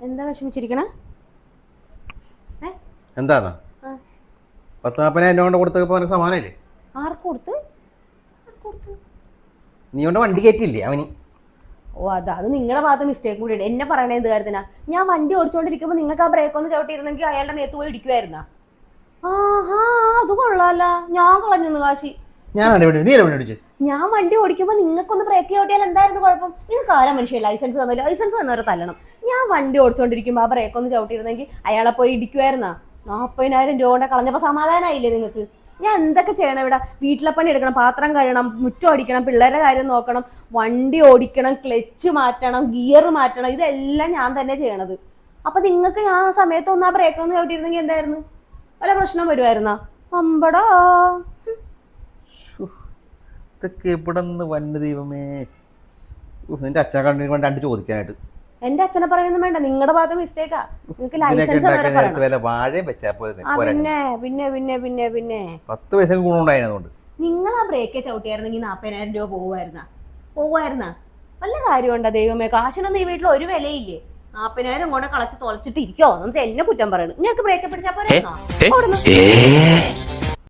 എന്താ വിഷമിച്ചിരിക്കണേ? എന്താന്നാ 10,40,000 കൊണ്ട് കൊടുത്തപ്പോ സമാനല്ലേ? ആർക്ക് കൊടുത്ത്? നീ കൊണ്ട് വണ്ടി കയറ്റില്ലേ അവന്? ഓ അത് നിങ്ങളുടെ ഭാഗത്ത് മിസ്റ്റേക്ക് കൂടി ഉണ്ട്. എന്നെ പറയണേ എന്ത് കാര്യത്തിനാ? ഞാൻ വണ്ടി ഓടിച്ചോണ്ടിരിക്കുമ്പോ നിങ്ങൾക്ക് ആ ബ്രേക്ക് ഒന്ന് ചവിട്ടിയിരുന്നെങ്കിൽ അയാളുടെ മേത്ത് പോയി ഇടിക്കുമായിരുന്നാ? ആഹാ, അത് കൊള്ളാല. ഞാൻ കളഞ്ഞു കാശി. ഞാൻ വണ്ടി ഓടിക്കുമ്പോ നിങ്ങൾക്കൊന്ന് ബ്രേക്ക് ചവിട്ടിയാൽ എന്തായിരുന്നു കുഴപ്പം? നിങ്ങൾക്ക് ആരാ മനുഷ്യ ലൈസൻസ് തന്നില്ല? ലൈസൻസ് തന്നവരെ തല്ലണം. ഞാൻ വണ്ടി ഓടിച്ചോണ്ടിരിക്കുമ്പോ ആ ബ്രേക്ക് ഒന്ന് ചവിട്ടിയിരുന്നെങ്കിൽ അയാളെ പോയി ഇടിക്കുമായിരുന്നാ? 40,000 രൂപ കൊണ്ട് കളഞ്ഞപ്പോ സമാധാനമായില്ലേ നിങ്ങൾക്ക്? ഞാൻ എന്തൊക്കെ ചെയ്യണം ഇവിടെ? വീട്ടിലെ പണി എടുക്കണം, പാത്രം കഴുകണം, മുറ്റം അടിക്കണം, പിള്ളേരുടെ കാര്യം നോക്കണം, വണ്ടി ഓടിക്കണം, ക്ലച്ച് മാറ്റണം, ഗിയർ മാറ്റണം, ഇതെല്ലാം ഞാൻ തന്നെ ചെയ്യണത്. അപ്പൊ നിങ്ങൾക്ക് ഞാൻ ആ സമയത്ത് ഒന്ന് ആ ബ്രേക്ക് ഒന്ന് ചവിട്ടിയിരുന്നെങ്കിൽ എന്തായിരുന്നു? വല്ല പ്രശ്നം വരുമായിരുന്നാ? അമ്പടാ, ഇതൊക്കെ എവിടെ നിന്ന് വന്ന ദൈവമേ. നിന്റെ അച്ഛനെ കണ്ടു കൊണ്ട് രണ്ട് ചോദിക്കാനായിട്ട്. എന്റെ അച്ഛനെ പറയുന്നു വേണ്ട, നിങ്ങളുടെ ഭാഗത്ത് മിസ്റ്റേക്കാ. നിങ്ങൾക്ക് ലൈസൻസ് പിന്നെ പിന്നെ പിന്നെ പിന്നെ പിന്നെ 10 പൈസ ഗുണമുണ്ടായതുകൊണ്ട് നിങ്ങൾ ആ ബ്രേക്കെ ചവിട്ടിയായിരുന്നെങ്കിൽ 40,000 രൂപ പോവായിരുന്നാ? വല്ല കാര്യമുണ്ടോ ദൈവമേ? കാശിനൊന്നും ഈ വീട്ടിൽ ഒരു വിലയില്ലേ? 40,000 കൊണ്ട് കളച്ച് തുളച്ചിട്ട് ഇരിക്കോ എന്നിട്ട് എന്നെ കുറ്റം പറയണം. നിങ്ങൾക്ക് ബ്രേക്ക് പിടിച്ചാ പോരാ?